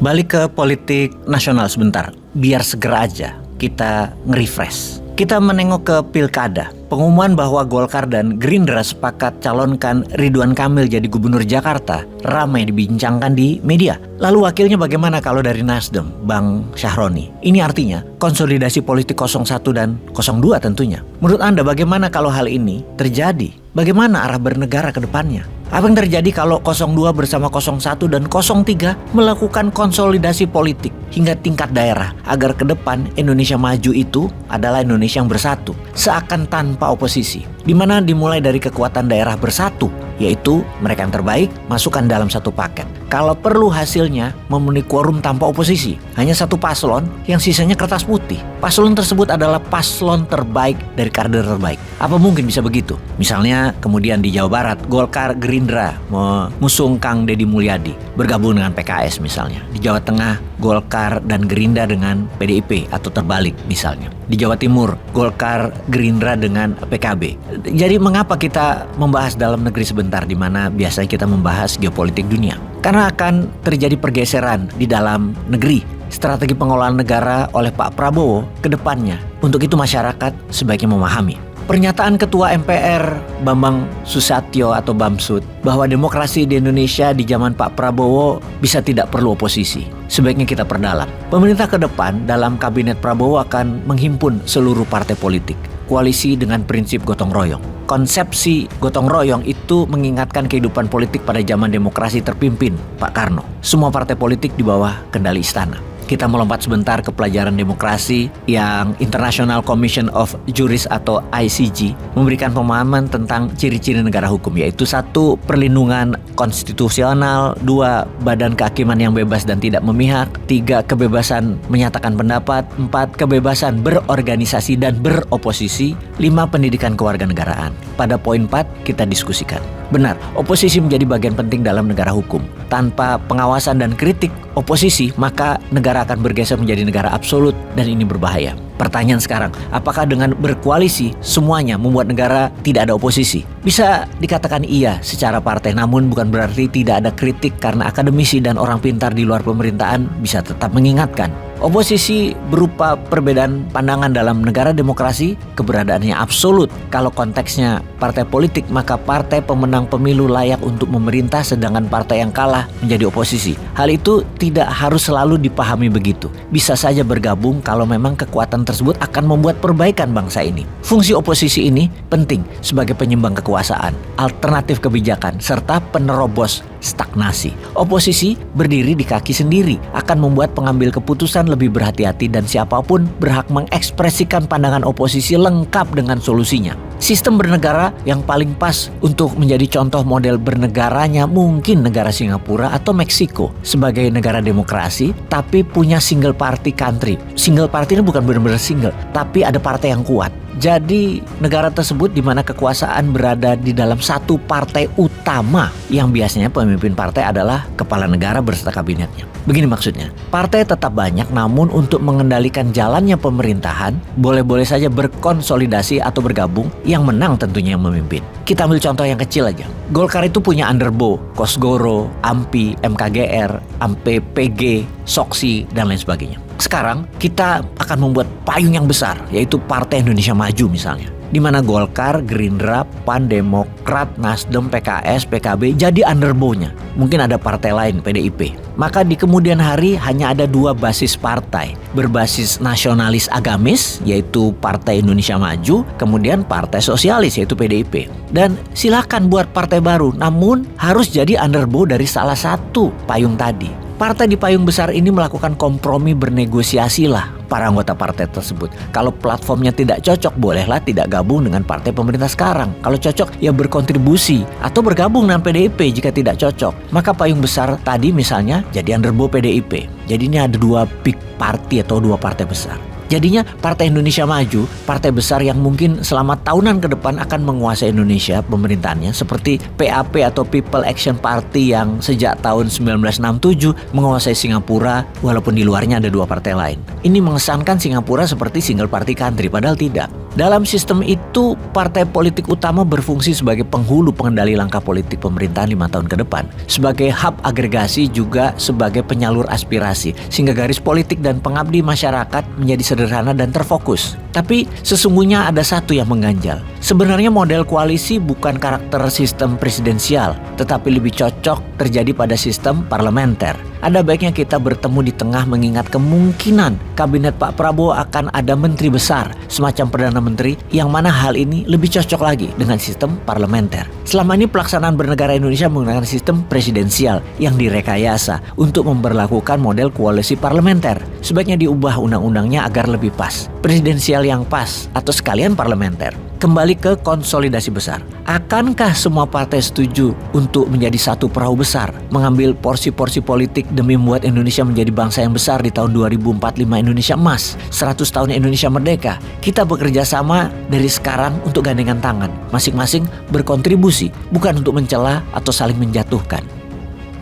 Balik ke politik nasional sebentar, biar segera aja kita nge-refresh. Kita menengok ke pilkada. Pengumuman bahwa Golkar dan Gerindra sepakat calonkan Ridwan Kamil jadi gubernur Jakarta ramai dibincangkan di media. Lalu wakilnya bagaimana kalau dari Nasdem, Bang Syahroni? Ini artinya konsolidasi politik 01 dan 02 tentunya. Menurut Anda bagaimana kalau hal ini terjadi? Bagaimana arah bernegara ke depannya? Apa yang terjadi kalau 02 bersama 01 dan 03 melakukan konsolidasi politik hingga tingkat daerah agar ke depan Indonesia maju itu adalah Indonesia yang bersatu, seakan tanpa oposisi, di mana dimulai dari kekuatan daerah bersatu, yaitu mereka yang terbaik masukkan dalam satu paket. Kalau perlu hasilnya memenuhi quorum tanpa oposisi, hanya satu paslon yang sisanya kertas putih. Paslon tersebut adalah paslon terbaik dari kader terbaik. Apa mungkin bisa begitu? Misalnya kemudian di Jawa Barat, Golkar Gerindra mengusung Kang Deddy Mulyadi bergabung dengan PKS misalnya. Di Jawa Tengah, Golkar dan Gerindra dengan PDIP atau terbalik misalnya. Di Jawa Timur, Golkar Gerindra dengan PKB. Jadi mengapa kita membahas dalam negeri sebentar di mana biasanya kita membahas geopolitik dunia? Karena akan terjadi pergeseran di dalam negeri strategi pengelolaan negara oleh Pak Prabowo ke depannya. Untuk itu masyarakat sebaiknya memahami. Pernyataan Ketua MPR Bambang Susatyo atau Bamsud bahwa demokrasi di Indonesia di zaman Pak Prabowo bisa tidak perlu oposisi. Sebaiknya kita perdalam. Pemerintah ke depan dalam kabinet Prabowo akan menghimpun seluruh partai politik. Koalisi dengan prinsip gotong royong. Konsepsi gotong royong itu mengingatkan kehidupan politik pada zaman demokrasi terpimpin Pak Karno. Semua partai politik di bawah kendali istana. Kita melompat sebentar ke pelajaran demokrasi yang International Commission of Jurists atau ICJ memberikan pemahaman tentang ciri-ciri negara hukum, yaitu 1. Perlindungan konstitusional, 2. Badan kehakiman yang bebas dan tidak memihak, 3. Kebebasan menyatakan pendapat, 4. Kebebasan berorganisasi dan beroposisi, 5. Pendidikan kewarganegaraan. Pada poin 4 kita diskusikan. Benar, oposisi menjadi bagian penting dalam negara hukum. Tanpa pengawasan dan kritik oposisi, maka negara akan bergeser menjadi negara absolut dan ini berbahaya. Pertanyaan sekarang, apakah dengan berkoalisi semuanya membuat negara tidak ada oposisi? Bisa dikatakan iya secara partai, namun bukan berarti tidak ada kritik karena akademisi dan orang pintar di luar pemerintahan bisa tetap mengingatkan. Oposisi berupa perbedaan pandangan dalam negara demokrasi, keberadaannya absolut. Kalau konteksnya partai politik, maka partai pemenang pemilu layak untuk memerintah sedangkan partai yang kalah menjadi oposisi. Hal itu tidak harus selalu dipahami begitu. Bisa saja bergabung kalau memang kekuatan tersebut akan membuat perbaikan bangsa ini. Fungsi oposisi ini penting sebagai penyeimbang kekuasaan, alternatif kebijakan, serta penerobos stagnasi. Oposisi berdiri di kaki sendiri, akan membuat pengambil keputusan lebih berhati-hati dan siapapun berhak mengekspresikan pandangan oposisi lengkap dengan solusinya. Sistem bernegara yang paling pas untuk menjadi contoh model bernegaranya mungkin negara Singapura atau Meksiko sebagai negara demokrasi tapi punya single party country. Single party ini bukan benar-benar single, tapi ada partai yang kuat. Jadi negara tersebut di mana kekuasaan berada di dalam satu partai utama yang biasanya pemimpin partai adalah kepala negara beserta kabinetnya. Begini maksudnya, partai tetap banyak namun untuk mengendalikan jalannya pemerintahan boleh-boleh saja berkonsolidasi atau bergabung, yang menang tentunya yang memimpin. Kita ambil contoh yang kecil aja. Golkar itu punya Underbo, Kosgoro, AMPI, MKGR, AMPE, PG, Soksi, dan lain sebagainya. Sekarang kita akan membuat payung yang besar, yaitu Partai Indonesia Maju misalnya, di mana Golkar, Gerindra, PAN, Demokrat, Nasdem, PKS, PKB jadi underbow-nya. Mungkin ada partai lain, PDIP. Maka di kemudian hari hanya ada 2 basis partai, berbasis nasionalis agamis yaitu Partai Indonesia Maju, kemudian Partai Sosialis yaitu PDIP. Dan silakan buat partai baru, namun harus jadi underbow dari salah satu payung tadi. Partai di payung besar ini melakukan kompromi, bernegosiasilah para anggota partai tersebut. Kalau platformnya tidak cocok, bolehlah tidak gabung dengan partai pemerintah sekarang. Kalau cocok, ya berkontribusi atau bergabung dengan PDIP jika tidak cocok. Maka payung besar tadi misalnya jadi underbow PDIP. Jadi ini ada 2 big party atau 2 partai besar. Jadinya Partai Indonesia Maju, partai besar yang mungkin selama tahunan ke depan akan menguasai Indonesia pemerintahannya, seperti PAP atau People Action Party yang sejak tahun 1967 menguasai Singapura walaupun di luarnya ada 2 partai lain. Ini mengesankan Singapura seperti single party country, padahal tidak. Dalam sistem itu, partai politik utama berfungsi sebagai penghulu pengendali langkah politik pemerintahan 5 tahun ke depan, sebagai hub agregasi juga sebagai penyalur aspirasi, sehingga garis politik dan pengabdi masyarakat menjadi sederhana dan terfokus. Tapi sesungguhnya ada satu yang mengganjal. Sebenarnya model koalisi bukan karakter sistem presidensial, tetapi lebih cocok terjadi pada sistem parlementer. Ada baiknya kita bertemu di tengah mengingat kemungkinan kabinet Pak Prabowo akan ada menteri besar, semacam Perdana Menteri, yang mana hal ini lebih cocok lagi dengan sistem parlementer. Selama ini pelaksanaan bernegara Indonesia menggunakan sistem presidensial yang direkayasa untuk memberlakukan model koalisi parlementer. Sebaiknya diubah undang-undangnya agar lebih pas. Presidensial yang pas atau sekalian parlementer. Kembali ke konsolidasi besar. Akankah semua partai setuju untuk menjadi satu perahu besar, mengambil porsi-porsi politik demi membuat Indonesia menjadi bangsa yang besar di tahun 2045 Indonesia emas, 100 tahun Indonesia merdeka? Kita bekerja sama dari sekarang untuk gandengan tangan, masing-masing berkontribusi, bukan untuk mencela atau saling menjatuhkan.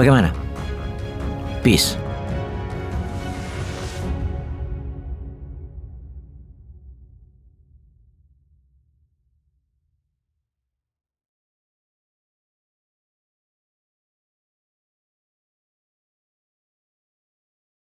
Bagaimana? Peace.